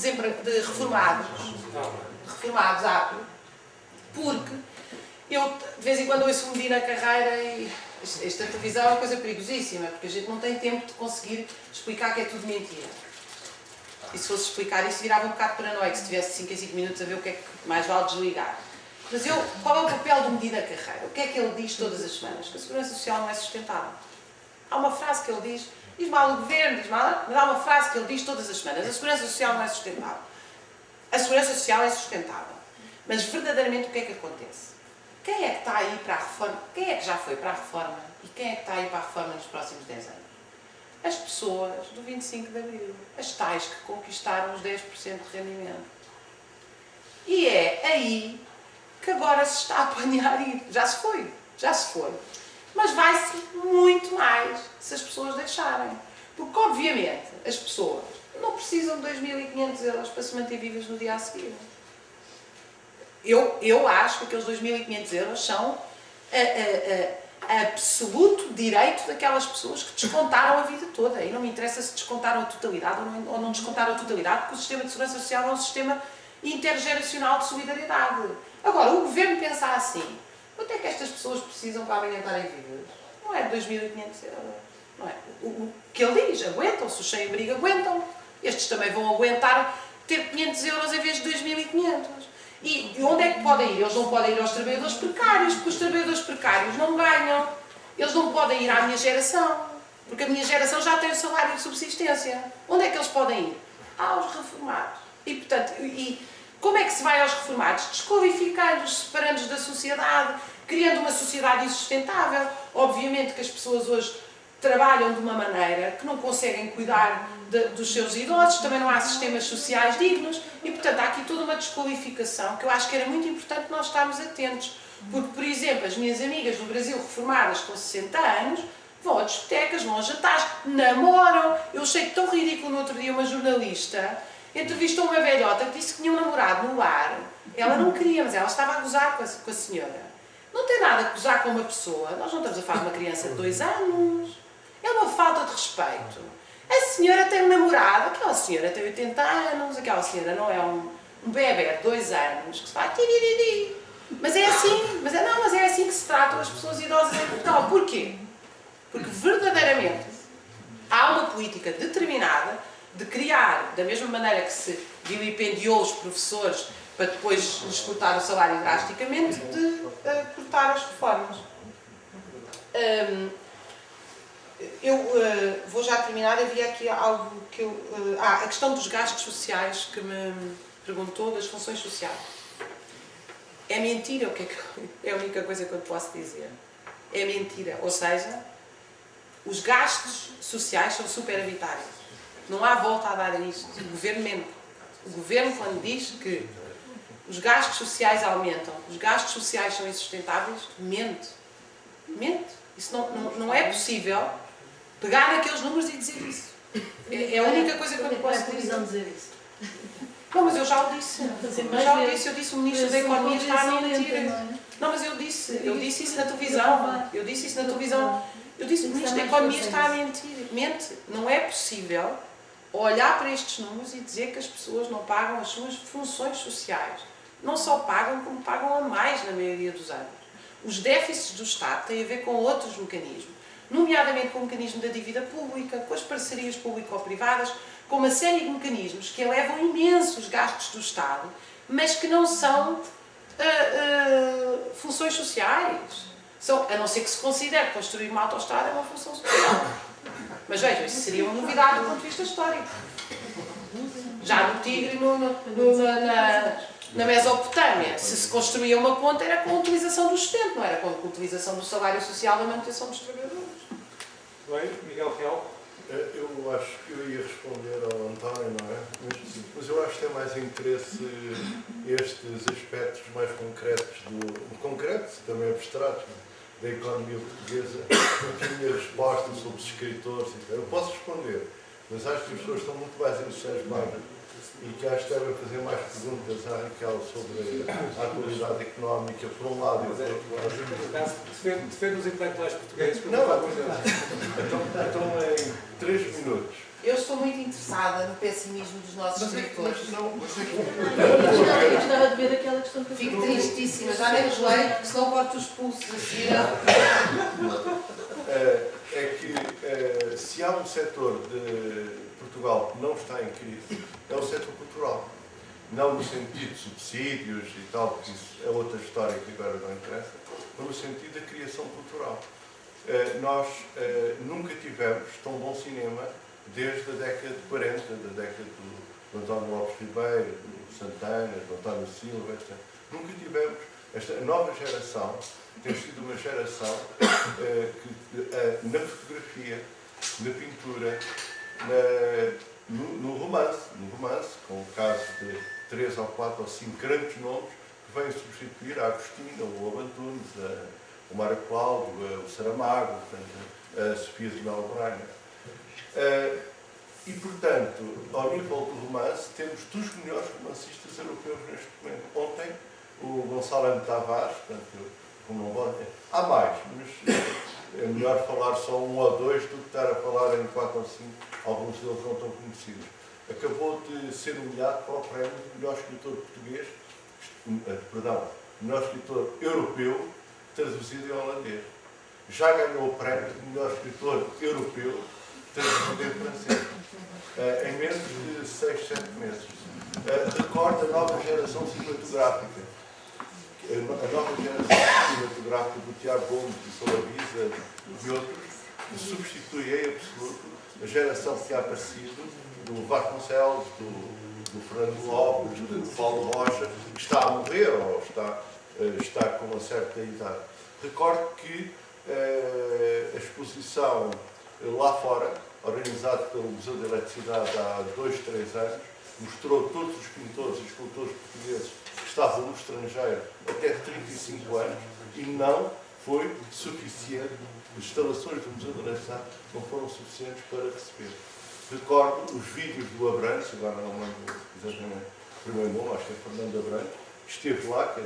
de reformados porque eu de vez em quando ouço um Medina Carreira e esta televisão é uma coisa perigosíssima, porque a gente não tem tempo de conseguir explicar que é tudo mentira. E se fosse explicar isso, virava um bocado paranoico, se tivesse 5 em 5 minutos a ver o que é que mais vale desligar. Mas qual é o papel do Medina Carreira? O que é que ele diz todas as semanas? Que a segurança social não é sustentável. Há uma frase que ele diz mal o governo, diz mal, mas há uma frase que ele diz todas as semanas: a segurança social não é sustentável. A segurança social é sustentável. Mas verdadeiramente o que é que acontece? Quem é que está aí para a reforma? Quem é que já foi para a reforma? E quem é que está aí para a reforma nos próximos 10 anos? As pessoas do 25 de Abril. As tais que conquistaram os 10% de rendimento. E é aí que agora se está a planear ir. Já se foi. Mas vai-se muito mais se as pessoas deixarem. Porque, obviamente, as pessoas não precisam de 2.500 euros para se manter vivas no dia a seguir. Eu acho que aqueles 2.500 euros são absoluto direito daquelas pessoas que descontaram a vida toda. E não me interessa se descontaram a totalidade ou não descontaram a totalidade, porque o sistema de segurança social é um sistema intergeracional de solidariedade. Agora, o governo pensa assim: quanto é que estas pessoas precisam para amanhã estarem vivas? Não é de 2.500 euros. Não é? O que ele diz, aguentam-se, os sem-abrigo aguentam. Estes também vão aguentar ter 500 euros em vez de 2.500. E onde é que podem ir? Eles não podem ir aos trabalhadores precários, porque os trabalhadores precários não ganham. Eles não podem ir à minha geração, porque a minha geração já tem o salário de subsistência. Onde é que eles podem ir? Aos reformados. E, portanto, como é que se vai aos reformados? Desqualificando-os, separando-os da sociedade, criando uma sociedade insustentável. Obviamente que as pessoas hoje trabalham de uma maneira que não conseguem cuidar dos seus idosos, também não há sistemas sociais dignos e, portanto, há aqui toda uma desqualificação que eu acho que era muito importante nós estarmos atentos. Porque, por exemplo, as minhas amigas do Brasil reformadas com 60 anos vão a discotecas, vão a jantares, namoram. Eu achei tão ridículo no outro dia uma jornalista entrevistou uma velhota que disse que tinha um namorado no lar. Ela não queria, mas ela estava a gozar com a senhora. Não tem nada a gozar com uma pessoa. Nós não estamos a falar de uma criança de 2 anos. É uma falta de respeito. A senhora tem um namorado, aquela senhora tem 80 anos, aquela senhora não é um bebê de 2 anos que se faz tiririri. Mas é assim, mas é assim que se tratam as pessoas idosas em Portugal. Porquê? Porque verdadeiramente há uma política determinada de criar, da mesma maneira que se vilipendiou os professores para depois lhes cortar o salário drasticamente, de cortar as reformas. Eu vou já terminar. Havia aqui algo que a questão dos gastos sociais que me perguntou, das funções sociais. É mentira, o que é a única coisa que eu posso dizer. É mentira, ou seja, os gastos sociais são superavitários. Não há volta a dar a isto. O governo mente. O governo, quando diz que os gastos sociais aumentam, os gastos sociais são insustentáveis, mente. Mente. Isso não é possível pegar naqueles números e dizer isso. É a única coisa que eu posso dizer isso. Não, mas eu já o disse. Eu disse o Ministro da Economia está a mentir. Não, mas eu disse isso na televisão. Eu disse o Ministro da Economia está a mentir. Mente. Não é possível olhar para estes números e dizer que as pessoas não pagam as suas funções sociais. Não só pagam, como pagam a mais na maioria dos anos. Os déficits do Estado têm a ver com outros mecanismos, nomeadamente com o mecanismo da dívida pública, com as parcerias público-privadas, com uma série de mecanismos que elevam imensos gastos do Estado, mas que não são funções sociais. A não ser que se considere que construir uma autoestrada é uma função social. Mas vejam, isso seria uma novidade do ponto de vista histórico. Já no Tigre, na Mesopotâmia, se construía uma ponte era com a utilização do sustento, não era com a utilização do salário social da manutenção dos trabalhadores. Bem, Miguel Real? Eu acho que eu ia responder ao António, não é? Mas eu acho que tem mais interesse estes aspectos mais concretos, também abstratos, da economia portuguesa, do que a minha resposta sobre os escritores. Eu posso responder, mas acho que as pessoas estão muito mais entusiasmadas e que acho que devem fazer mais perguntas à Raquel sobre a atualidade económica, por um lado e por outro lado. Defende os intelectuais portugueses. Não, então em 3 minutos. Eu estou muito interessada no pessimismo dos nossos escritores. Eu gostava de ver aquela questão que eu Fico tristíssima, já nem joguei, porque senão corto os pulsos assim. É que se há um setor de Portugal que não está em crise, é o setor cultural. Não no sentido de subsídios e tal, porque isso é outra história que agora não interessa, mas no sentido da criação cultural. Nós nunca tivemos tão bom cinema desde a década de 40, da década do António Lopes Ribeiro, do Santana, do António Silva, etc. Nunca tivemos. Esta nova geração tem sido uma geração que na fotografia, na pintura, no romance, com o caso de 3 ou 4 ou 5 grandes nomes que vêm substituir a Agostina, o Lobo Antunes, o Mário Cláudio, o Saramago, a Sofia de Melo Braga. E, portanto, ao nível do romance, temos dos melhores romancistas europeus neste momento. Ontem, o Gonçalo M. Tavares, há mais, mas é melhor falar só 1 ou 2 do que estar a falar em 4 ou 5, alguns deles não tão conhecidos. Acabou de ser nomeado para o prémio de melhor escritor português, melhor escritor europeu, traduzido em holandês. Já ganhou o prémio de melhor escritor europeu, traduzido em francês, em menos de 6, 7 meses. Recorda a nova geração cinematográfica. A nova geração cinematográfica do Tiago Gomes, do Solavisa e outros, que substitui em absoluto a geração que ha aparecido do Vasconcelos, do Fernando Lopes, do Paulo Rocha, que está a morrer ou está com uma certa idade. Recordo que a exposição lá fora, organizada pelo Museu da Eletricidade há 2, 3 anos, mostrou todos os pintores e escultores portugueses que estavam no estrangeiro até 35 anos e não foi suficiente. As instalações do Museu da Eletricidade não foram suficientes para receber. Recordo os vídeos do Abrantes, agora não lembro exatamente o primeiro nome, acho que é Fernando Abrantes, que esteve lá, que é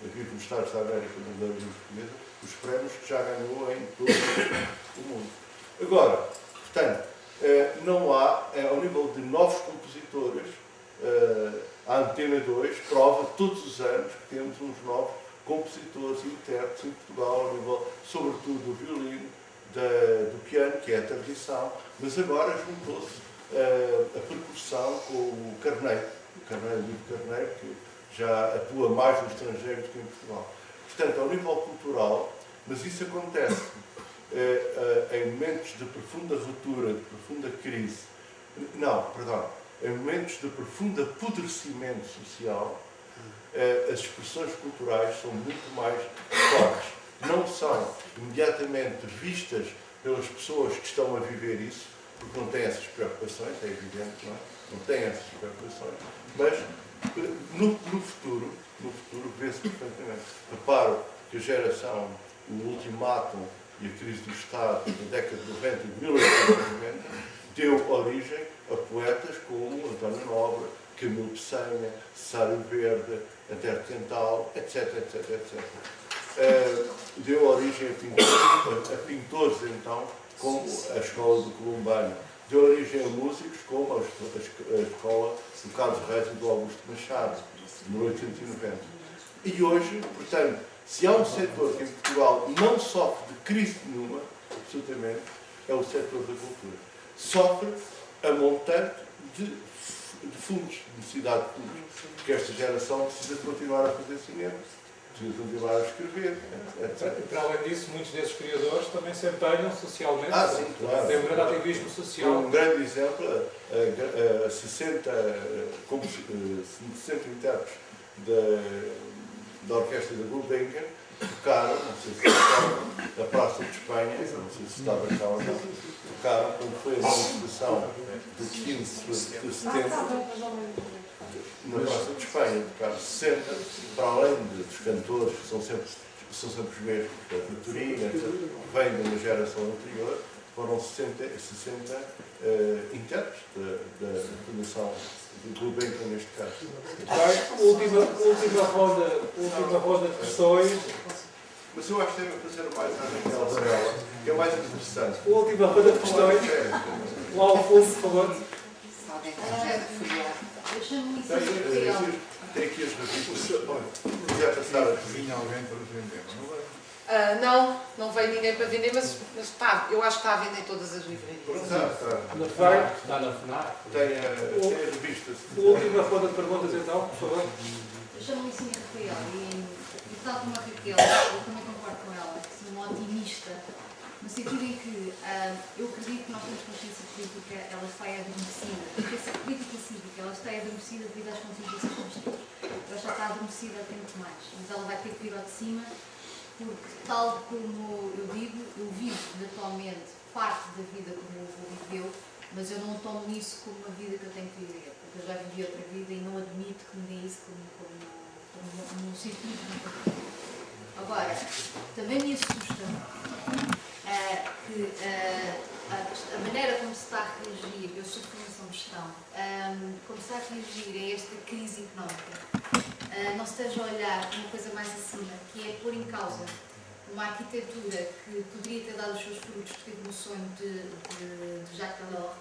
vive nos Estados da América, da Língua Portuguesa, os prémios que já ganhou em todo o mundo. Agora, portanto, não há, ao nível de novos compositores, a Antena 2 prova todos os anos que temos uns novos compositores e intérpretes em Portugal, ao nível, sobretudo, do violino, do piano, que é a tradição, mas agora juntou-se a percussão com o Carneiro, Livro Carneiro, que já atua mais no estrangeiro do que em Portugal. Portanto, ao nível cultural, mas isso acontece em momentos de profunda ruptura, de profunda crise, em momentos de profundo apodrecimento social, as expressões culturais são muito mais fortes. Não são imediatamente vistas pelas pessoas que estão a viver isso, porque não têm essas preocupações, é evidente, não têm essas preocupações, mas no futuro vê-se perfeitamente. Reparo que a geração, o ultimátum e a crise do Estado da década de 90 e de 1890 deu origem a poetas como António Nobre, Camilo Peçanha, Cesário Verde, Antero Quental, etc. Deu origem a pintores, então, como a Escola do Columbano. Deu origem a músicos como a Escola do Carlos Reis e do Augusto Machado, de 1890. E hoje, portanto, se há um setor que em Portugal não sofre de crise nenhuma, absolutamente, é o setor da cultura. Sofre a montante de fundos, de necessidade de fundos, porque esta geração precisa continuar a fazer cinema, precisa continuar a escrever, etc. E para além disso, muitos desses criadores também se empenham socialmente. Sim, claro. Tem um grande ativismo social. Um grande exemplo, 60 intérpretes da Orquestra da Gulbenkian tocaram, não sei se tocaram, na Praça de Espanha, não sei se estava cá ou não, tocaram quando foi a manifestação de 15 de setembro, na Praça de Espanha, tocaram 60, para além dos cantores, que são sempre os mesmos, da Vitorina, que vêm de uma geração anterior, foram 60 intérpretes da Fundação do Gulbenkian, neste caso. Última ronda de questões. Mas Mas eu acho que devem fazer mais naquela tabela, que é mais interessante. A última ronda de questões. O Alfonso, por favor. Eu chamo-me isso Tem de Rafael. aqui as revistas. Olha, se quiser passar a vinha alguém para vender, não vai? Não veio ninguém para vender, mas está, eu acho que está a vender em todas as livrarias. Está. Na FAI. Está na FNAC. Tem a revista. A última ronda de perguntas, então, por favor. Eu chamo-me isso de Rafael e tal como a Raquel, eu também concordo com ela, que sou uma otimista, no sentido em que eu acredito que nós temos consciência política, ela está adormecida. A política cívica, ela está adormecida devido às consequências que nós temos. Ela já está adormecida há tempo demais, mas ela vai ter que vir ao de cima, porque tal como eu digo, eu vivo atualmente parte da vida como o avô viveu, mas eu não tomo isso como uma vida que eu tenho que viver, porque eu já vivi outra vida e não admito que me dê isso como um sentido de vida. Agora, também me assusta que a maneira como se está a reagir, eu sou de formação de gestão, como se está a reagir a esta crise económica, não se esteja a olhar uma coisa mais acima, que é pôr em causa uma arquitetura que poderia ter dado os seus frutos, que teve no sonho de Jacques Delors,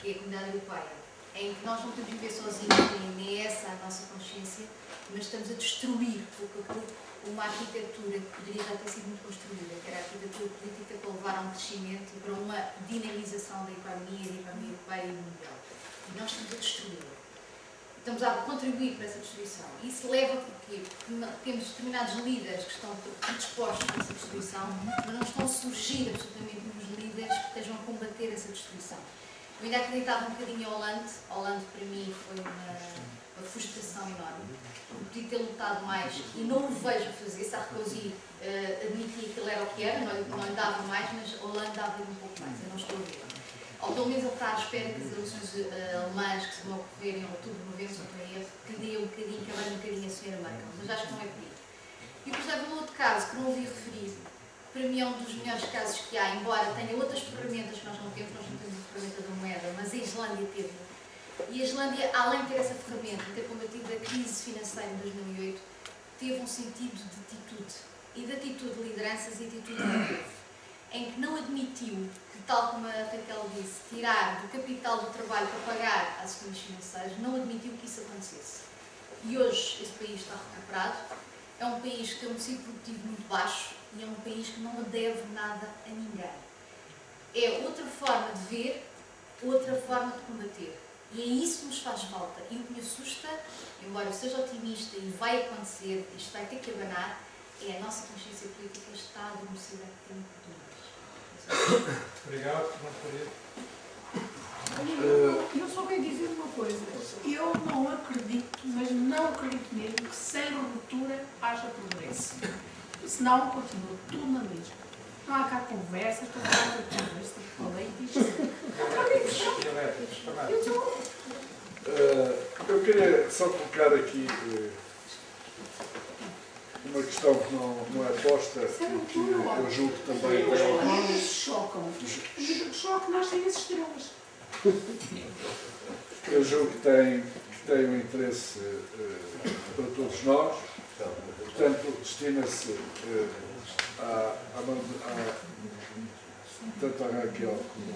que é a Comunidade Europeia, em que nós não temos de viver sozinhos, nem é essa a nossa consciência, mas estamos a destruir pouco a pouco uma arquitetura que poderia já ter sido muito construída, que era a arquitetura política para levar a um crescimento e para uma dinamização da economia europeia e mundial. E nós estamos a destruí-la. Estamos a contribuir para essa destruição. Isso leva porque temos determinados líderes que estão predispostos a essa destruição, mas não estão a surgir absolutamente uns líderes que estejam a combater essa destruição. Eu ainda acreditava um bocadinho em Hollande. Hollande, para mim, foi uma frustração enorme. Podia ter lutado mais e não o vejo fazer. Sarkozy admitia que ele era o que era, não lhe dava mais, mas Hollande dava-lhe um pouco mais. Eu não estou a ver. Ou pelo menos ele está à espera que as eleições alemãs que se vão ocorrer em outubro, novembro, se não estou a erro, que dê um bocadinho, que abra um bocadinho a senhora Merkel. Mas acho que não é por aí. E depois leva um outro caso que não ouvi referir. Para mim é um dos melhores casos que há, embora tenha outras ferramentas que nós não temos a ferramenta da moeda, mas a Islândia teve. E a Islândia, além de ter essa ferramenta, de ter combatido a crise financeira em 2008, teve um sentido de atitude. E de atitude de lideranças e de atitude de povo. Em que não admitiu que, tal como a Raquel disse, tirar do capital do trabalho para pagar às sistemas financeiros, não admitiu que isso acontecesse. E hoje esse país está recuperado, é um país que tem um tecido produtivo muito baixo e é um país que não deve nada a ninguém. É outra forma de ver, outra forma de combater. E é isso que nos faz falta. E o que me assusta, embora eu seja otimista e vai acontecer, isto vai ter que abanar, é a nossa consciência política está adormecida há tempo demais. Obrigado, Eu só quero dizer uma coisa. Eu não acredito, mas não acredito mesmo, que sem ruptura haja progresso. Senão continua tudo na mesma. Não há cá conversas, estou a falar de conversa, falei disto. Eu queria só colocar aqui uma questão que não é posta e que eu julgo também. Os planetas chocam. Os choque nascem as estrelas. Eu julgo que tem um interesse para todos nós. Portanto, destina-se tanto a Raquel como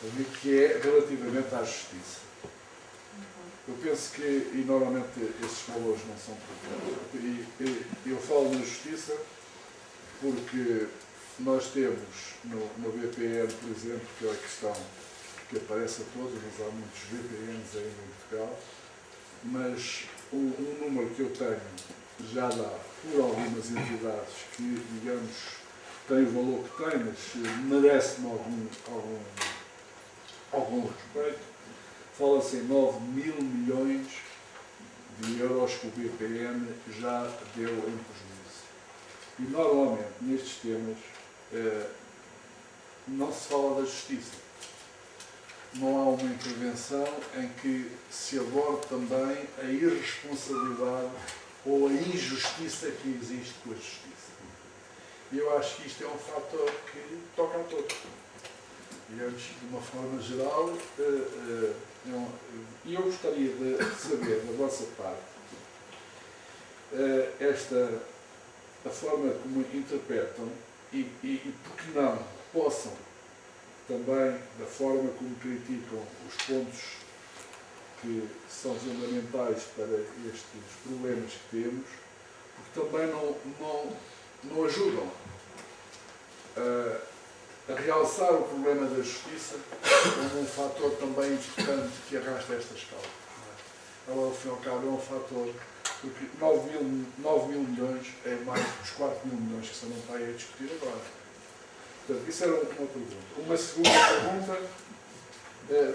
ao Nico, que é relativamente à justiça. Eu penso que, e normalmente esses valores não são colocados, e eu falo na justiça porque nós temos no BPN, por exemplo, que é a questão que aparece a todos, mas há muitos BPNs ainda em Portugal, mas um número que eu tenho já dá por algumas entidades que, digamos, têm o valor que têm, mas merece-me algum respeito. Fala-se em 9 mil milhões de euros que o BPN já deu em prejuízo. E normalmente nestes temas não se fala da justiça. Não há uma intervenção em que se aborde também a irresponsabilidade ou a injustiça que existe com a justiça. E eu acho que isto é um fator que toca a todos. Digamos, de uma forma geral, e eu gostaria de saber da vossa parte a forma como interpretam e por que não, possam também, da forma como criticam os pontos que são fundamentais para estes problemas que temos, porque também não ajudam a realçar o problema da justiça como um fator também importante que arrasta estas causas. Ela, ao fim e ao cabo, é um fator, porque 9 mil milhões é mais dos 4 mil milhões que se não está aí a discutir agora. Portanto, isso era uma pergunta. Uma segunda pergunta,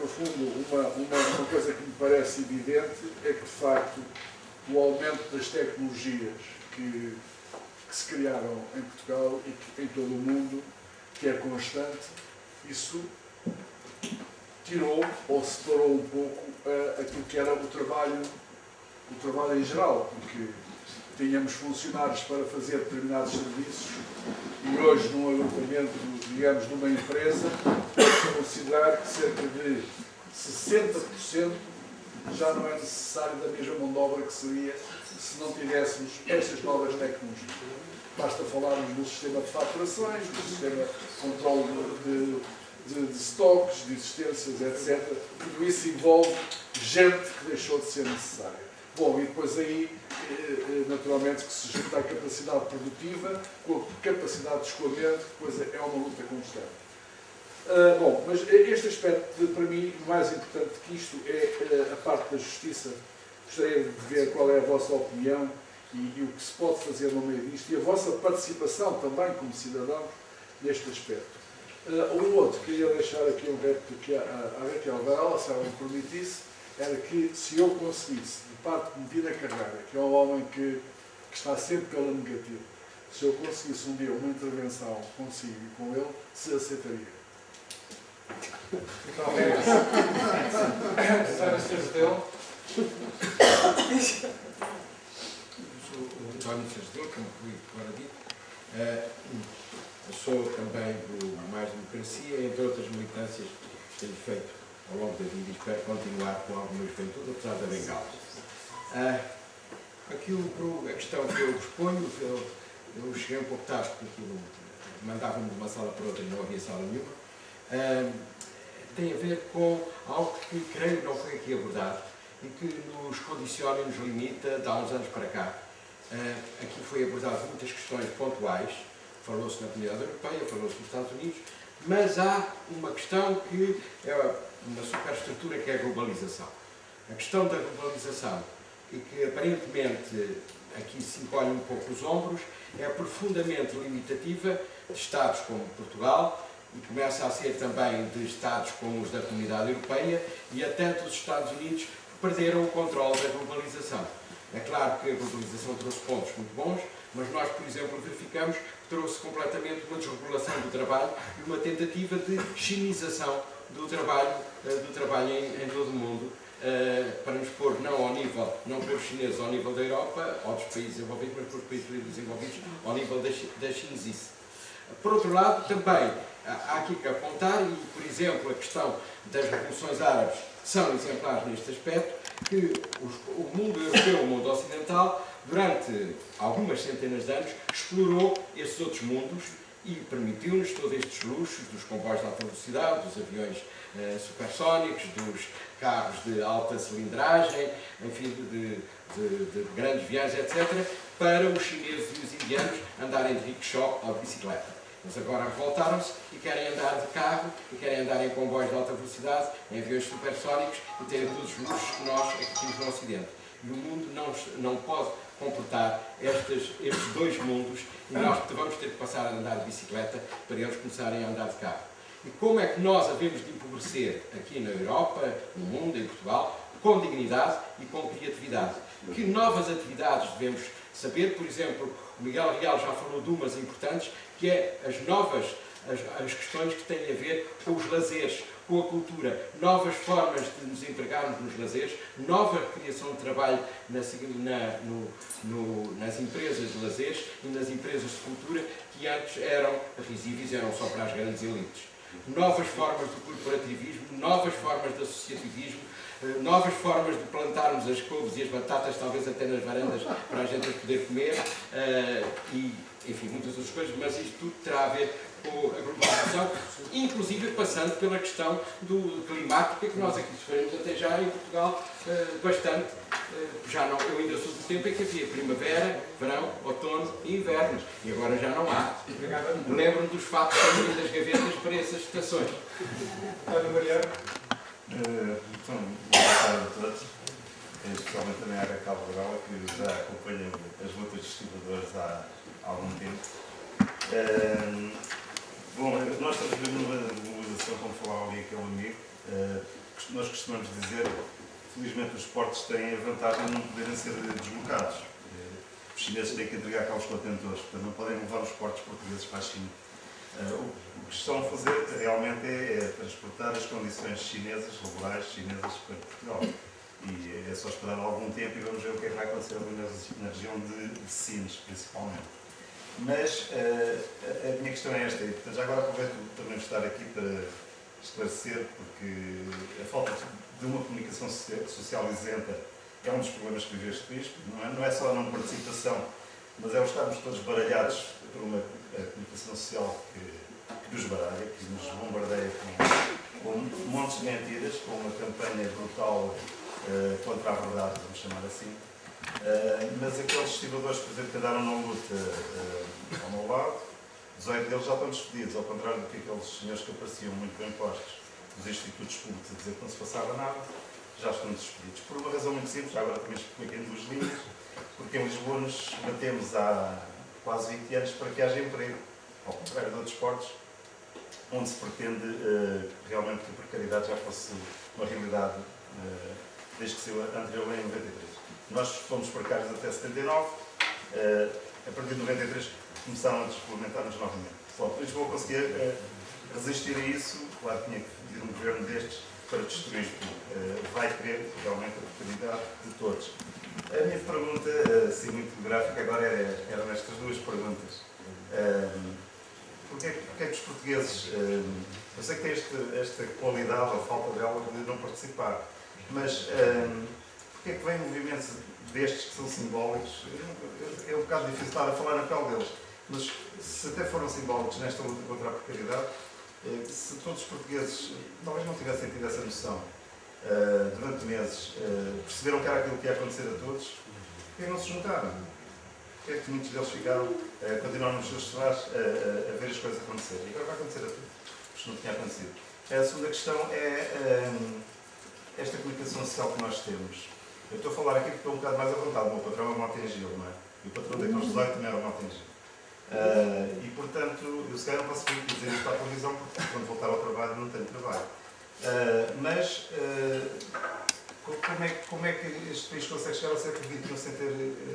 no fundo, uma coisa que me parece evidente é que, de facto, o aumento das tecnologias que se criaram em Portugal e que, em todo o mundo, que é constante, isso tirou ou separou um pouco aquilo que era o trabalho em geral, porque tínhamos funcionários para fazer determinados serviços e hoje, num agrupamento, digamos, de uma empresa, podemos considerar que cerca de 60% já não é necessário da mesma mão de obra que seria se não tivéssemos estas novas tecnologias. Basta falarmos do sistema de faturações, do sistema de controle de estoques, de existências, etc. Tudo isso envolve gente que deixou de ser necessária. Bom, e depois aí, naturalmente, que se junta a capacidade produtiva com a capacidade de escoamento, que depois é uma luta constante. Bom, mas este aspecto, para mim, mais importante que isto é a parte da justiça. Gostaria de ver qual é a vossa opinião e o que se pode fazer no meio disto e a vossa participação também como cidadãos neste aspecto. O outro, queria deixar aqui um repto que a Raquel Varela, se ela me permitisse, era que se eu conseguisse, de parte de Medina Carreira, que é um homem que está sempre pela negativa, se eu conseguisse um dia uma intervenção consigo e com ele, se aceitaria. Talvez. Sou o António Sardel, como fui agora dito. Sou também do Mais Democracia, entre outras militâncias que tenho feito ao longo da vida e espero continuar com alguma juventude, apesar da bengala. A questão que eu exponho, eu cheguei um pouco tarde, porque aquilo mandava-me de uma sala para outra e não havia sala nenhuma, tem a ver com algo que creio não foi aqui abordado e que nos condiciona e nos limita de há uns anos para cá. Aqui foi abordado muitas questões pontuais, falou-se na Comunidade Europeia, falou-se nos Estados Unidos, mas há uma questão que é uma superestrutura que é a globalização. A questão da globalização, e que aparentemente aqui se encolhe um pouco os ombros, é profundamente limitativa de Estados como Portugal e começa a ser também de Estados como os da Comunidade Europeia e até dos Estados Unidos que perderam o controle da globalização. É claro que a globalização trouxe pontos muito bons, mas nós, por exemplo, verificamos que trouxe completamente uma desregulação do trabalho e uma tentativa de chinização do trabalho em todo o mundo, para nos pôr não ao nível, não pôr os chineses ao nível da Europa ou dos países desenvolvidos, mas pôr os países desenvolvidos ao nível da chinesice. Por outro lado, também há aqui que apontar, e por exemplo a questão das revoluções árabes são exemplares neste aspecto, que o mundo europeu, o mundo ocidental, durante algumas centenas de anos, explorou esses outros mundos e permitiu-nos todos estes luxos dos comboios de alta velocidade, dos aviões supersónicos, dos carros de alta cilindragem, enfim, de grandes viagens, etc., para os chineses e os indianos andarem de rickshaw ou de bicicleta. Mas agora voltaram-se e querem andar de carro, e querem andar em comboios de alta velocidade, em aviões supersónicos, e terem todos os luxos que nós aqui temos no Ocidente. E o mundo não pode comportar estes dois mundos, e nós vamos ter que passar a andar de bicicleta para eles começarem a andar de carro. E como é que nós havemos de empobrecer aqui na Europa, no mundo, em Portugal, com dignidade e com criatividade? Que novas atividades devemos saber? Por exemplo, o Miguel Real já falou de umas importantes, que é as questões que têm a ver com os lazeres, com a cultura, novas formas de nos empregarmos nos lazeres, nova criação de trabalho nas empresas de lazeres e nas empresas de cultura, que antes eram risíveis, eram só para as grandes elites. Novas formas do corporativismo, novas formas de associativismo, novas formas de plantarmos as couves e as batatas, talvez até nas varandas, para a gente as poder comer, e, enfim, muitas outras coisas, mas isto tudo terá a ver com a globalização, inclusive passando pela questão do climática, que nós aqui sofremos até já em Portugal bastante. Já não, eu ainda sou do tempo em que havia primavera, verão, outono e inverno, e agora já não há. Lembro-me dos fatos também das gavetas para essas estações. Ana Mariana? Então, boa tarde a todos, especialmente também à Raquel Cabral, que já acompanha as lutas dos estudadores há algum tempo. Bom, nós estamos vivendo uma globalização, como falava ali aquele amigo. Nós costumamos dizer, felizmente os esportes têm a vantagem de não poderem ser deslocados. Os chineses têm que entregar cá os contentores, portanto não podem levar os esportes portugueses para a China. O que estão a fazer realmente é transportar as condições chinesas, laborais chinesas, para Portugal. E é só esperar algum tempo e vamos ver o que é que vai acontecer ali na região de Sines, principalmente. Mas a minha questão é esta, e portanto, já agora aproveito também de estar aqui para esclarecer, porque a falta de uma comunicação social isenta é um dos problemas que vive este país. Não é só a não participação, mas é o estarmos todos baralhados por uma comunicação social que nos baralha, que nos bombardeia com montes de mentiras, com uma campanha brutal contra a verdade, vamos chamar assim. Mas aqueles estivadores, por exemplo, que andaram na luta ao meu lado, 18 deles já estão despedidos, ao contrário do que aqueles senhores que apareciam muito bem postos nos institutos públicos a dizer que não se passava nada, já estão despedidos. Por uma razão muito simples, agora também explico em 2 linhas, porque em Lisboa nos batemos há quase 20 anos para que haja emprego, ao contrário de outros esportes, onde se pretende realmente que a precariedade já fosse uma realidade desde que saiu a anterior lei em 93. Nós fomos precários até 79, a partir de 93 começaram a desregulamentar-nos novamente. Só Lisboa conseguia resistir a isso, claro que tinha que vir um governo destes para destruir tudo. Vai querer realmente a oportunidade de todos. A minha pergunta, assim muito gráfica, agora eram estas 2 perguntas. Porquê é que os portugueses, eu sei que têm esta qualidade ou falta dela de não participar, mas porquê é que vêm movimentos destes que são simbólicos? É um bocado difícil estar a falar na pele deles, mas se até foram simbólicos nesta luta contra a precariedade, se todos os portugueses talvez não tivessem tido essa noção durante meses, perceberam que era aquilo que ia acontecer a todos, porquê não se juntaram? Porquê é que muitos deles ficaram, continuaram nos seus sofás a ver as coisas acontecerem? E agora vai acontecer a todos, porque não tinha acontecido. A segunda questão é esta comunicação social que nós temos. Eu estou a falar aqui porque estou um bocado mais à vontade. O meu patrão é o Motengil, não é? E o patrão daqueles 18 também era o Motengil. E, portanto, eu se calhar não posso dizer isto para a televisão, porque quando voltar ao trabalho não tenho trabalho. Mas como é que este país consegue chegar ao século XXI sem ter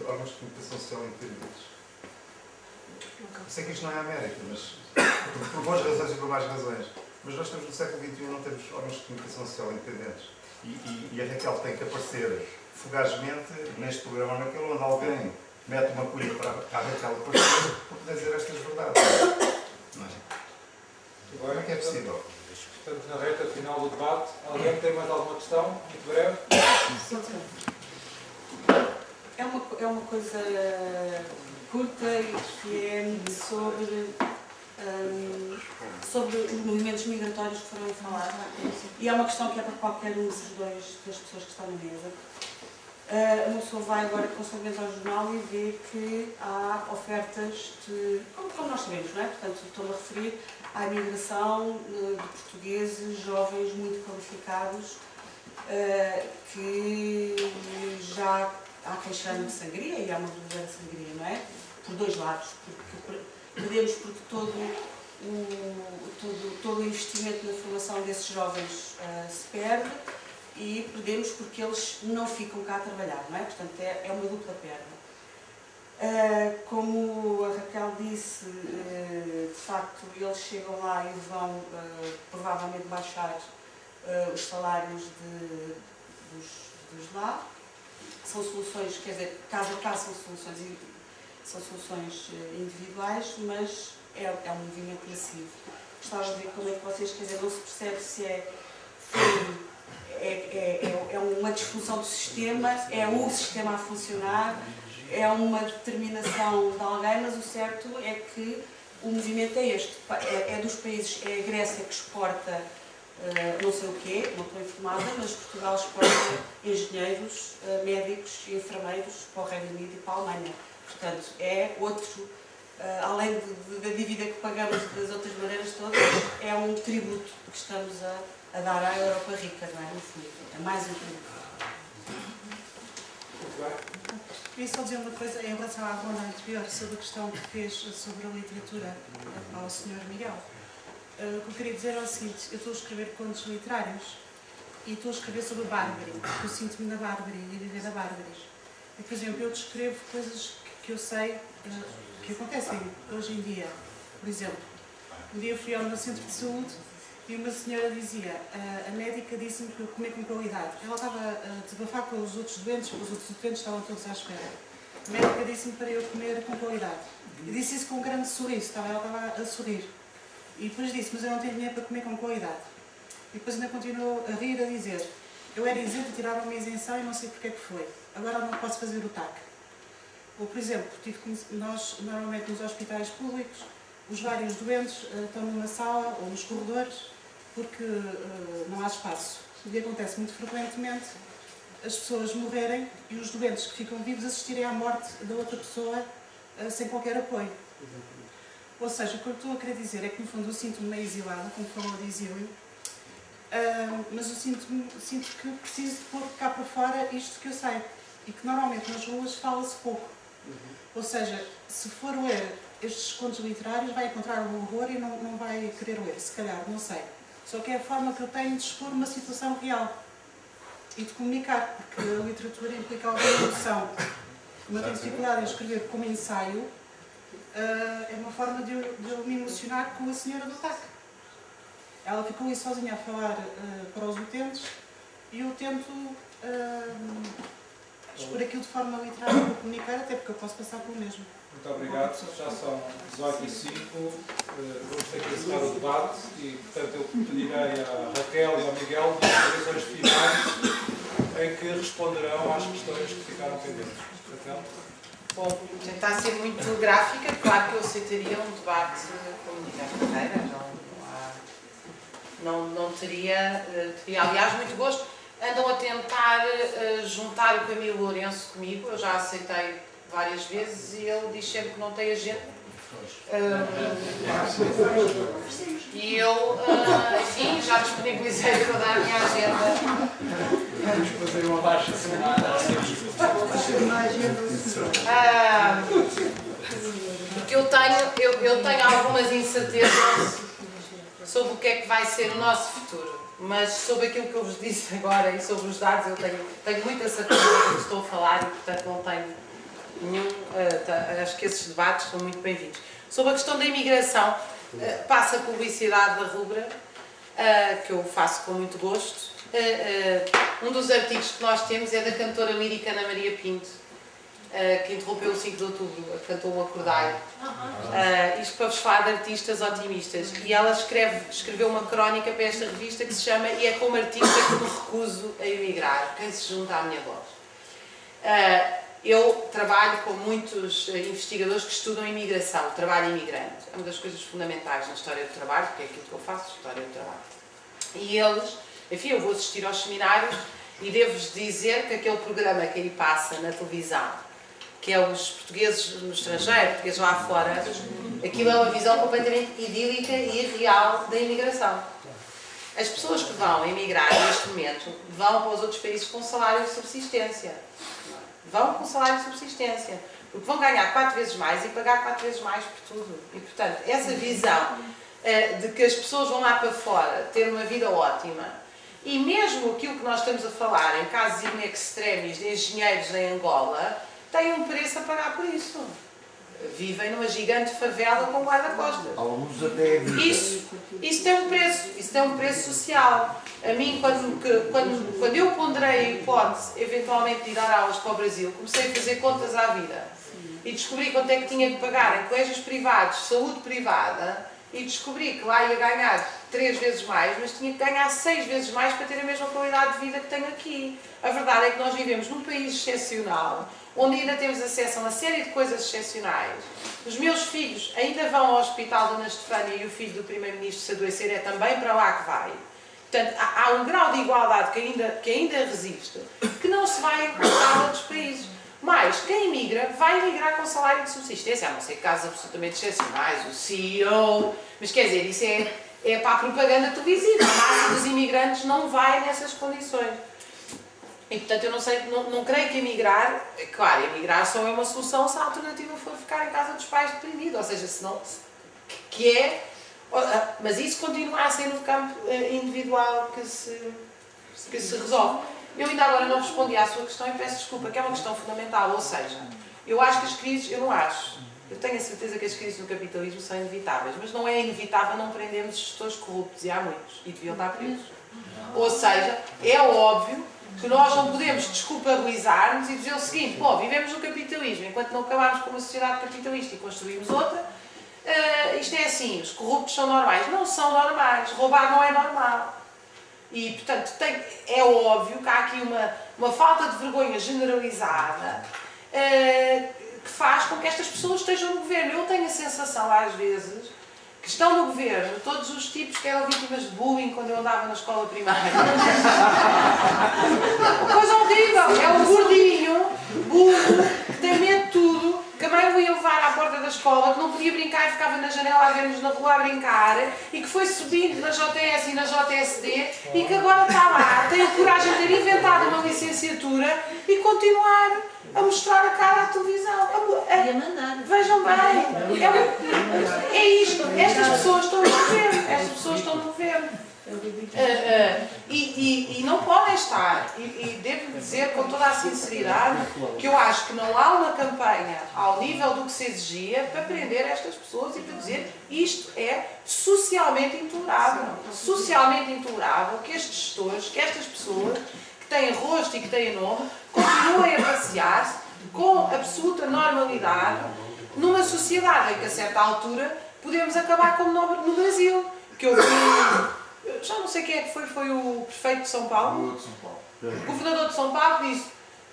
órgãos de comunicação social independentes? Sei que isto não é a América, mas por boas razões e por más razões. Mas nós estamos no século XXI e não temos órgãos de comunicação social independentes. E a Raquel tem que aparecer fugazmente neste programa ou naquele, onde alguém mete uma colher para a Raquel aparecer para poder dizer estas verdades. Não é? Como é que é possível? Estamos na reta final do debate. Alguém tem mais alguma questão? Muito breve. É uma coisa curta e que é sobre os movimentos migratórios que foram falar. E é uma questão que é para qualquer um das pessoas que estão na mesa. Uma pessoa vai agora constantemente ao jornal e vê que há ofertas de, como nós sabemos, não é? Portanto, estou-me a referir à imigração de portugueses jovens muito qualificados que já há quem chame de sangria, e há uma verdadeira sangria, não é? Por 2 lados, porque perdemos porque todo o investimento na formação desses jovens se perde, e perdemos porque eles não ficam cá a trabalhar, não é? Portanto, é uma dupla perda. Como a Raquel disse, de facto, eles chegam lá e vão provavelmente baixar os salários dos lá. São soluções, quer dizer, caso a caso são soluções individuais, mas é um movimento massivo. Gostava de ver como é que vocês, quer dizer, não se percebe se é uma disfunção do sistema, é o sistema a funcionar, é uma determinação de alguém, mas o certo é que o movimento é este. É dos países, é a Grécia que exporta não sei o quê, não estou informada, mas Portugal exporta engenheiros, médicos e enfermeiros para o Reino Unido e para a Alemanha. Portanto, é outro, além da dívida que pagamos das outras maneiras todas, é um tributo que estamos a dar à Europa rica, não é? No fundo, é mais um tributo. Queria só dizer uma coisa em relação à ronda anterior, sobre a questão que fez sobre a literatura ao Sr. Miguel. O que eu queria dizer é o seguinte: eu estou a escrever contos literários e estou a escrever sobre Bárbara, porque eu sinto-me na Bárbara e viver na Bárbara. E, por exemplo, eu descrevo coisas que eu sei que acontecem hoje em dia. Por exemplo, um dia fui ao meu centro de saúde e uma senhora dizia, a médica disse-me para eu comer com qualidade. Ela estava a desabafar com os outros doentes, porque os outros doentes estavam todos à espera. A médica disse-me para eu comer com qualidade. E disse isso com um grande sorriso, ela estava a sorrir. E depois disse, mas eu não tenho dinheiro para comer com qualidade. E depois ainda continuou a rir, a dizer, eu era isento, tirava uma isenção e não sei porque é que foi. Agora não posso fazer o TAC. Ou, por exemplo, nós normalmente nos hospitais públicos, os vários doentes estão numa sala ou nos corredores porque não há espaço. O que acontece muito frequentemente, as pessoas morrerem e os doentes que ficam vivos assistirem à morte da outra pessoa sem qualquer apoio. Ou seja, o que eu estou a querer dizer é que, no fundo, eu sinto-me meio exilada, como falou de exílio, mas eu sinto que preciso de pôr cá para fora isto que eu sei. E que, normalmente, nas ruas fala-se pouco. Ou seja, se for ler estes contos literários, vai encontrar o horror e não vai querer ler, se calhar, não sei. Só que é a forma que eu tenho de expor uma situação real e de comunicar, porque a literatura implica alguma emoção. Como eu tenho dificuldade em escrever como ensaio, é uma forma de eu me emocionar com a senhora do TAC. Ela ficou ali sozinha a falar para os utentes e eu tento expor aquilo de forma literária para comunicar, até porque eu posso passar pelo mesmo. Muito obrigado. Já são 18h05. Vamos ter que encerrar o debate e, portanto, eu pedirei à Raquel e ao Miguel declarações finais em que responderão às questões que ficaram pendentes. Raquel? Bom, tentar ser muito gráfica, claro que eu aceitaria um debate com Miguel Ferreira, não teria, aliás, muito gosto. Andam a tentar juntar o Camilo Lourenço comigo, eu já aceitei várias vezes e ele diz sempre que não tem agenda. E eu, enfim, já disponibilizei toda a minha agenda. Vamos fazer uma baixa semana. Porque eu tenho algumas incertezas sobre o que é que vai ser o nosso futuro. Mas sobre aquilo que eu vos disse agora e sobre os dados, eu tenho muita certeza do que estou a falar e, portanto, não tenho nenhum. Acho que esses debates são muito bem-vindos. Sobre a questão da imigração, passa a publicidade da Rubra, que eu faço com muito gosto. Um dos artigos que nós temos é da cantora lírica Ana Maria Pinto, que interrompeu o 5 de outubro, cantou o Acordai. Isto para vos falar de artistas otimistas. E ela escreveu uma crónica para esta revista que se chama E é como artista que me recuso a emigrar, quem se junta à minha voz. Eu trabalho com muitos investigadores que estudam imigração, trabalho imigrante. É uma das coisas fundamentais na história do trabalho, porque é aquilo que eu faço, história do trabalho. E eles, enfim, eu vou assistir aos seminários e devo-vos dizer que aquele programa que aí passa na televisão, que é os portugueses no estrangeiro, portugueses lá fora, aquilo é uma visão completamente idílica e real da imigração. As pessoas que vão emigrar neste momento vão para os outros países com salário de subsistência. Vão com salário de subsistência. Porque vão ganhar 4 vezes mais e pagar 4 vezes mais por tudo. E, portanto, essa visão de que as pessoas vão lá para fora ter uma vida ótima, e mesmo aquilo que nós estamos a falar, em casos in extremis de engenheiros em Angola, têm um preço a pagar por isso. Vivem numa gigante favela com guarda-costas. Alguns até isso tem um preço social. A mim, quando eu ponderei a hipótese, eventualmente, de ir dar aulas para o Brasil, comecei a fazer contas à vida e descobri quanto é que tinha que pagar em colégios privados, saúde privada, e descobri que lá ia ganhar 3 vezes mais, mas tinha que ganhar 6 vezes mais para ter a mesma qualidade de vida que tenho aqui. A verdade é que nós vivemos num país excepcional, onde ainda temos acesso a uma série de coisas excepcionais. Os meus filhos ainda vão ao Hospital Dona Estefânia e o filho do Primeiro-Ministro, se adoecer, é também para lá que vai. Portanto, há um grau de igualdade que ainda resiste, que não se vai encontrar noutros países. Mas quem imigra, vai emigrar com salário de subsistência, a não ser casos absolutamente excepcionais, o CEO, mas quer dizer, isso é para a propaganda televisiva. A massa dos imigrantes não vai nessas condições. E portanto eu não creio que emigrar, claro, emigrar só é uma solução se a alternativa for ficar em casa dos pais deprimido, ou seja, se não, mas isso continua a ser no campo individual que se resolve. Eu ainda agora não respondi à sua questão e peço desculpa, que é uma questão fundamental, ou seja, eu acho que as crises, eu não acho, eu tenho a certeza que as crises no capitalismo são inevitáveis, mas não é inevitável não prendermos gestores corruptos, e há muitos, e deviam estar presos. Ou seja, é óbvio que nós não podemos desculpabilizar-nos e dizer o seguinte, pô, vivemos no capitalismo, enquanto não acabarmos com uma sociedade capitalista e construímos outra, isto é assim, os corruptos são normais. Não são normais, roubar não é normal. E, portanto, é óbvio que há aqui uma falta de vergonha generalizada que faz com que estas pessoas estejam no governo. Eu tenho a sensação, às vezes, que estão no governo todos os tipos que eram vítimas de bullying quando eu andava na escola primária. Coisa horrível! É um gordinho, burro, que tem medo de tudo, que a mãe o ia levar à porta da escola, que não podia brincar e ficava na janela a ver-nos na rua a brincar, e que foi subindo na JS e na JSD, e que agora está lá, tem a coragem de ter inventado uma licenciatura e continuar a mostrar a cara à televisão. Vejam bem, é isto, estas pessoas estão no governo, estas pessoas estão no governo. E não podem estar, e devo dizer com toda a sinceridade que eu acho que não há uma campanha ao nível do que se exigia para prender estas pessoas e para dizer isto é socialmente intolerável que estes gestores, que estas pessoas que têm rosto e que têm nome continuem a passear-se com absoluta normalidade numa sociedade em que a certa altura podemos acabar como no Brasil, que eu vi. Já não sei quem é que foi o prefeito de São Paulo? O governador de São Paulo disse,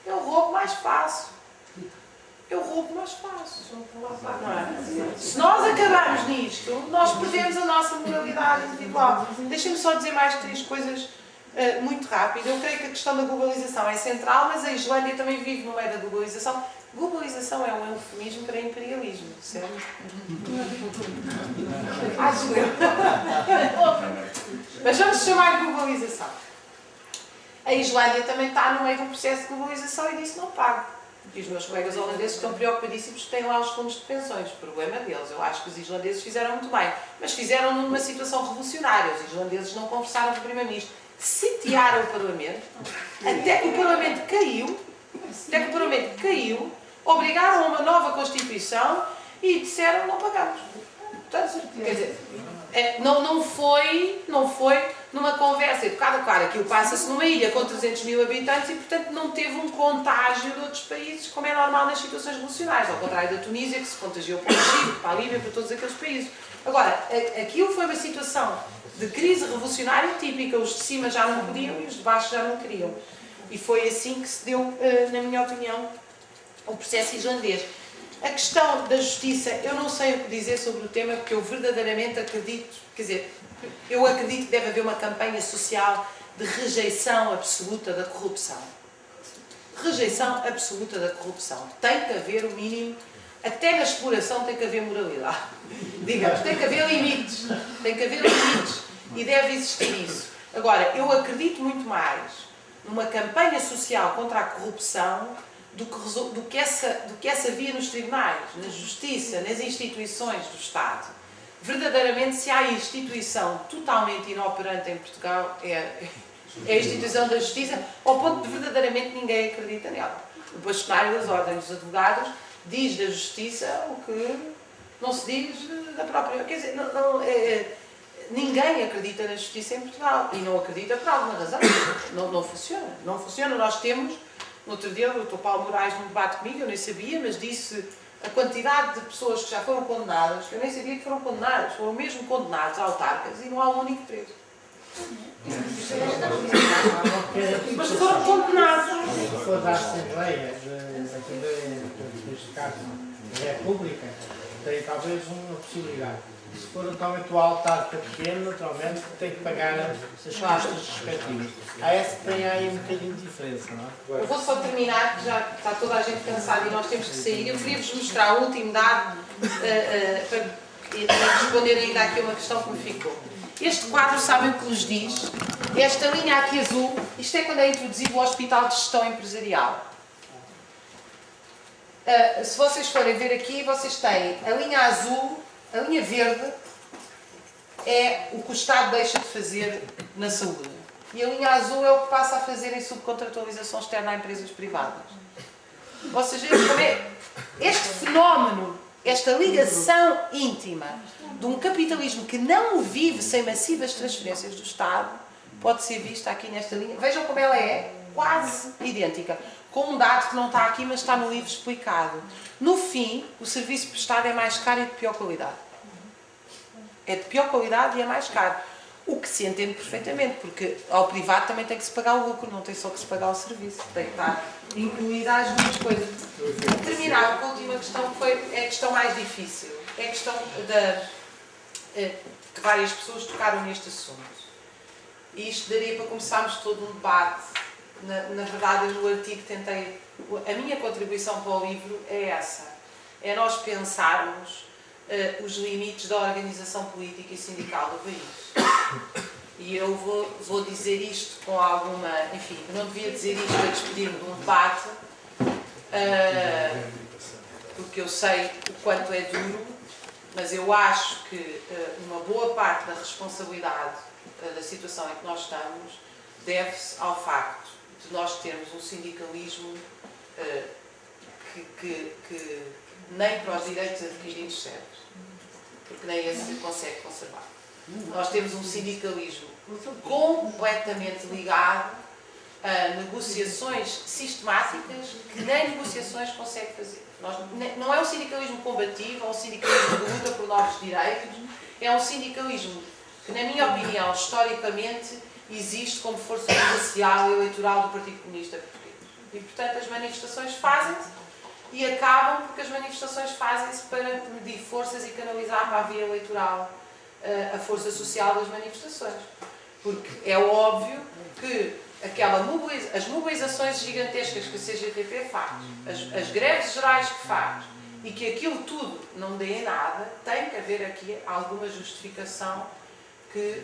eu roubo mais fácil. Não é? Se nós acabarmos nisto, nós perdemos a nossa moralidade individual. Deixem-me só dizer mais 3 coisas muito rápido. Eu creio que a questão da globalização é central, mas a Islândia também vive no meio da globalização. Globalização é um eufemismo para imperialismo, certo? Acho eu. Mas vamos chamar de globalização. A Islândia também está no meio de um processo de globalização e disso não paga. E os meus colegas holandeses estão preocupadíssimos que têm lá os fundos de pensões. O problema deles. Eu acho que os islandeses fizeram muito bem. Mas fizeram numa situação revolucionária. Os islandeses não conversaram com o Primeiro-Ministro. Sitiaram o Parlamento. Até que o Parlamento caiu. Obrigaram a uma nova Constituição e disseram não pagamos. Portanto, quer dizer, não foi numa conversa educada. Claro, aquilo passa-se numa ilha com 300 mil habitantes e, portanto, não teve um contágio de outros países, como é normal nas situações revolucionárias, ao contrário da Tunísia, que se contagiou para o Egito, para a Líbia, para todos aqueles países. Agora, aquilo foi uma situação de crise revolucionária típica. Os de cima já não podiam e os de baixo já não queriam. E foi assim que se deu, na minha opinião, o processo islandês. A questão da justiça, eu não sei o que dizer sobre o tema, porque eu verdadeiramente acredito, quer dizer, eu acredito que deve haver uma campanha social de rejeição absoluta da corrupção. Rejeição absoluta da corrupção. Tem que haver o mínimo, até na exploração tem que haver moralidade. Digamos, tem que haver limites. E deve existir isso. Agora, eu acredito muito mais numa campanha social contra a corrupção do que essa via nos tribunais, na justiça, nas instituições do Estado. Verdadeiramente, se há instituição totalmente inoperante em Portugal, é a instituição da justiça, ao ponto de verdadeiramente ninguém acredita nela. O bastonário das ordens dos advogados diz da justiça o que não se diz da própria. Quer dizer, ninguém acredita na justiça em Portugal e não acredita por alguma razão. Não funciona. Não funciona. Nós temos. No outro dia, o Dr. Paulo Moraes, num debate comigo, eu nem sabia, mas disse a quantidade de pessoas que já foram condenadas, que eu nem sabia que foram condenadas, foram mesmo condenados a autarcas e não há um único preso. Mas foram condenados. Se for da Assembleia, neste caso, da República, tem talvez uma possibilidade. Se for atualmente o autarca pequeno, naturalmente tem que pagar as custas respectivas. Há esse que tem aí um bocadinho de diferença, não é? Eu vou só terminar, que já está toda a gente cansada e nós temos que sair. Eu queria-vos mostrar o último dado para responder ainda aqui uma questão que me ficou. Este quadro, sabem o que nos diz? Esta linha aqui azul, isto é quando é introduzido o Hospital de Gestão Empresarial. Se vocês forem ver aqui, vocês têm a linha azul, a linha verde é o que o Estado deixa de fazer na saúde. E a linha azul é o que passa a fazer em subcontratualização externa a empresas privadas. Ou seja, este fenómeno, esta ligação íntima de um capitalismo que não vive sem massivas transferências do Estado, pode ser vista aqui nesta linha. Vejam como ela é quase idêntica. Com um dado que não está aqui, mas está no livro explicado. No fim, o serviço prestado é mais caro e de pior qualidade. É de pior qualidade e é mais caro. O que se entende perfeitamente, porque ao privado também tem que se pagar o lucro, não tem só que se pagar o serviço. Tem que estar incluída as duas coisas. Terminar com a última questão, que foi a questão mais difícil. É a questão que várias pessoas tocaram neste assunto. E isto daria para começarmos todo um debate. Na verdade, eu no artigo tentei... A minha contribuição para o livro é essa. É nós pensarmos os limites da organização política e sindical do país. E eu vou dizer isto com alguma... Enfim, eu não devia dizer isto a despedir-me de um debate, porque eu sei o quanto é duro, mas eu acho que uma boa parte da responsabilidade da situação em que nós estamos deve-se ao facto de nós termos um sindicalismo que nem para os direitos adquiridos serve, porque nem esse se consegue conservar. Nós temos um sindicalismo completamente ligado a negociações sistemáticas que nem negociações consegue fazer. Não é um sindicalismo combativo, é um sindicalismo que luta por novos direitos, é um sindicalismo que, na minha opinião, historicamente, existe como força judicial e eleitoral do Partido Comunista Português. E, portanto, as manifestações fazem-se e acabam porque as manifestações fazem-se para medir forças e canalizar para a via eleitoral a força social das manifestações. Porque é óbvio que as mobilizações gigantescas que a CGTP faz, as greves gerais que faz, e que aquilo tudo não dê em nada, tem que haver aqui alguma justificação que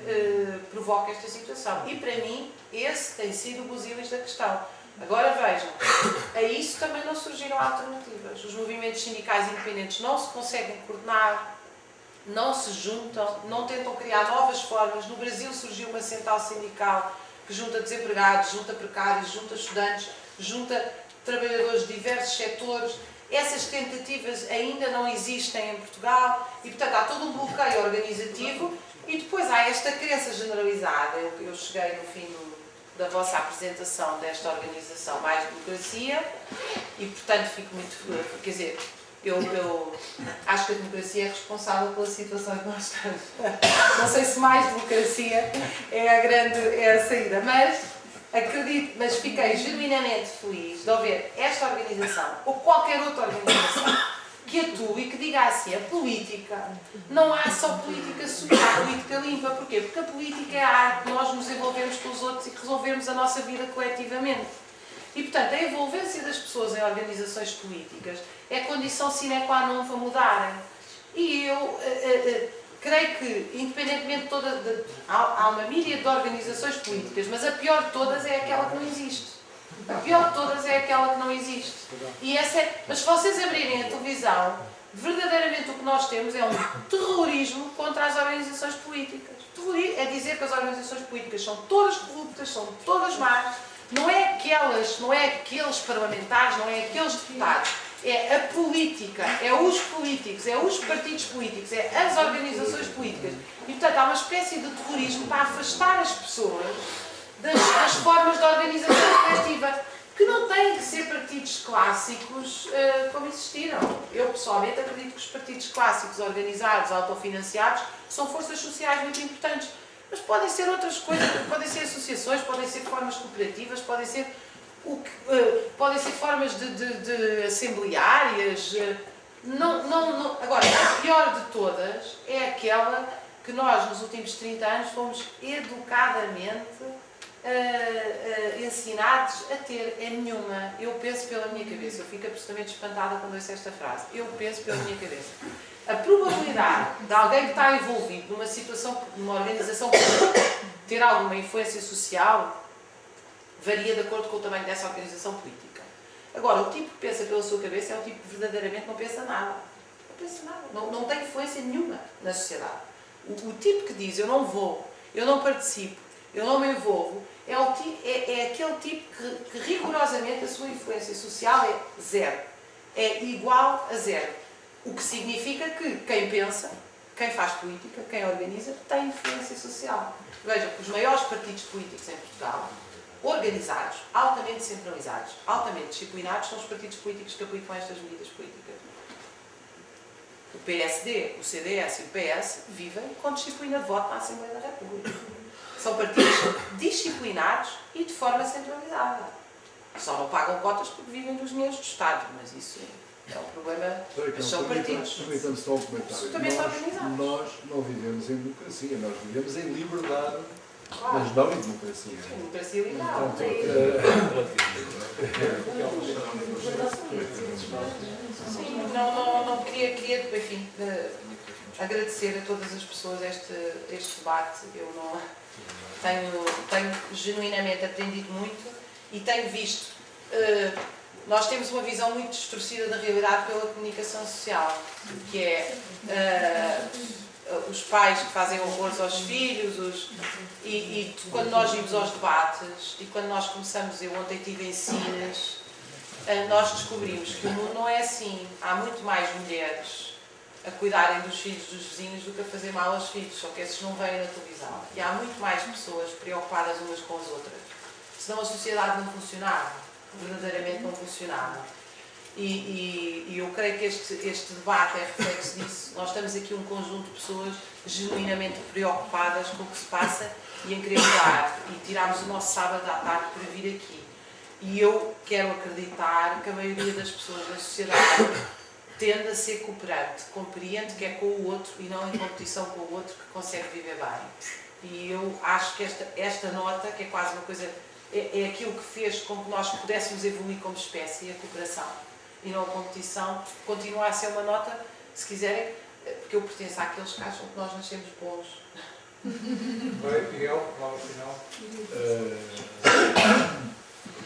provoca esta situação. E para mim, esse tem sido o busilis da questão. Agora vejam, a isso também não surgiram alternativas. Os movimentos sindicais independentes não se conseguem coordenar, não se juntam, não tentam criar novas formas. No Brasil surgiu uma central sindical que junta desempregados, junta precários, junta estudantes, junta trabalhadores de diversos setores. Essas tentativas ainda não existem em Portugal e, portanto, há todo um bloqueio organizativo e depois há esta crença generalizada. Eu cheguei no fim da vossa apresentação desta organização Mais Democracia e, portanto, fico muito... Quer dizer, eu acho que a democracia é responsável pela situação em que nós estamos. Não sei se mais democracia é a saída, mas acredito, mas fiquei genuinamente feliz de ouvir esta organização ou qualquer outra organização que atue e que diga assim, a política, não há só política suja, há política limpa. Porquê? Porque a política é a arte de nós nos envolvermos com os outros e resolvermos a nossa vida coletivamente. E, portanto, a envolvência das pessoas em organizações políticas é condição sine qua non para mudarem. E eu creio que, independentemente de toda... há uma míria de organizações políticas, mas a pior de todas é aquela que não existe. A pior de todas é aquela que não existe. E mas se vocês abrirem a televisão, verdadeiramente o que nós temos é um terrorismo contra as organizações políticas. É dizer que as organizações políticas são todas corruptas, são todas más. Não é aqueles parlamentares, não é aqueles deputados. É a política, é os políticos, é os partidos políticos, é as organizações políticas. E, portanto, há uma espécie de terrorismo para afastar as pessoas das formas de organização coletiva que não têm que ser partidos clássicos como existiram. Eu, pessoalmente, acredito que os partidos clássicos, organizados, autofinanciados, são forças sociais muito importantes. Mas podem ser outras coisas, podem ser associações, podem ser formas cooperativas, podem ser formas de assembleárias. Agora, a pior de todas é aquela que nós, nos últimos 30 anos, fomos educadamente ensinados a ter. É nenhuma. Eu penso pela minha cabeça. Eu fico absolutamente espantada quando ouço esta frase. Eu penso pela minha cabeça. A probabilidade de alguém que está envolvido numa situação, numa organização política, ter alguma influência social, varia de acordo com o tamanho dessa organização política. Agora, o tipo que pensa pela sua cabeça é o tipo que verdadeiramente não pensa nada. Não pensa nada. Não tem influência nenhuma na sociedade. O tipo que diz, eu não vou, eu não participo, eu não me envolvo, é aquele tipo que rigorosamente a sua influência social é zero. É igual a zero. O que significa que quem pensa, quem faz política, quem organiza, tem influência social. Vejam, os maiores partidos políticos em Portugal, organizados, altamente centralizados, altamente disciplinados, são os partidos políticos que aplicam estas medidas políticas. O PSD, o CDS e o PS vivem com disciplina de voto na Assembleia da República. São partidos disciplinados e de forma centralizada. Só não pagam cotas porque vivem dos dinheiros do Estado, mas isso é um problema. Mas são partidos. Permita-me só um comentário. Absolutamente organizados. Nós não vivemos em democracia, nós vivemos em liberdade, Claro. mas não em democracia. Democracia liberal. Sim, não queria, enfim, agradecer a todas as pessoas este debate. Eu não tenho genuinamente aprendido muito e tenho visto. Nós temos uma visão muito distorcida da realidade pela comunicação social, que é os pais que fazem horrores aos filhos, e quando nós vimos aos debates e quando nós começamos, eu ontem tive em Sines, nós descobrimos que o mundo não é assim. Há muito mais mulheres a cuidarem dos filhos dos vizinhos do que a fazer mal aos filhos, só que esses não vêm na televisão. E há muito mais pessoas preocupadas umas com as outras. Senão a sociedade não funcionava, verdadeiramente não funcionava. E eu creio que este debate é reflexo disso. Nós estamos aqui um conjunto de pessoas genuinamente preocupadas com o que se passa e em querer mudar. E tirámos o nosso sábado à tarde para vir aqui. E eu quero acreditar que a maioria das pessoas na sociedade tende a ser cooperante, compreende que é com o outro e não em competição com o outro que consegue viver bem. E eu acho que esta nota, que é quase uma coisa, é aquilo que fez com que nós pudéssemos evoluir como espécie, a cooperação e não a competição, continua a ser uma nota, se quiserem, porque eu pertenço àqueles que acham que nós nascemos bons. Bem, Miguel, palavra final.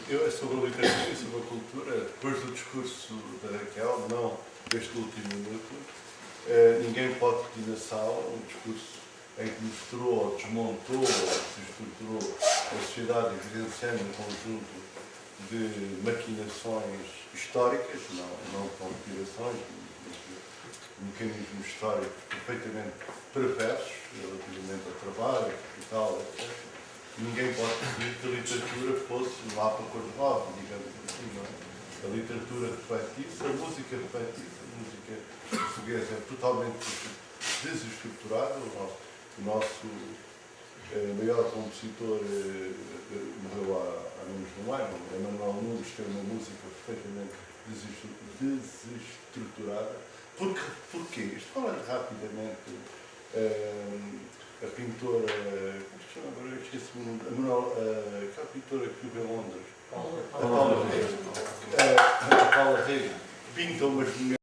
Eu, sobre a literatura e sobre a cultura, depois do discurso da Raquel, não deste último minuto, ninguém pode pedir na sala um discurso em que mostrou, ou desmontou, ou desestruturou a sociedade, evidenciando um conjunto de maquinações históricas, não conspirações, mecanismos históricos perfeitamente perversos, relativamente ao trabalho, ao capital, etc. Ninguém pode pedir que a literatura fosse um mapa cor-de-rosa, digamos assim, não é? A literatura reflete isso, a música reflete isso, a música portuguesa é totalmente desestruturada. O nosso maior compositor morreu há menos de um ano, Emanuel Nunes, tem uma música perfeitamente desestruturada. Porquê? Isto falando rapidamente, a pintora, como se chama agora? Eu esqueci o nome, aquela pintora que vive em Londres, a Paula Rego, pinta umas mulheres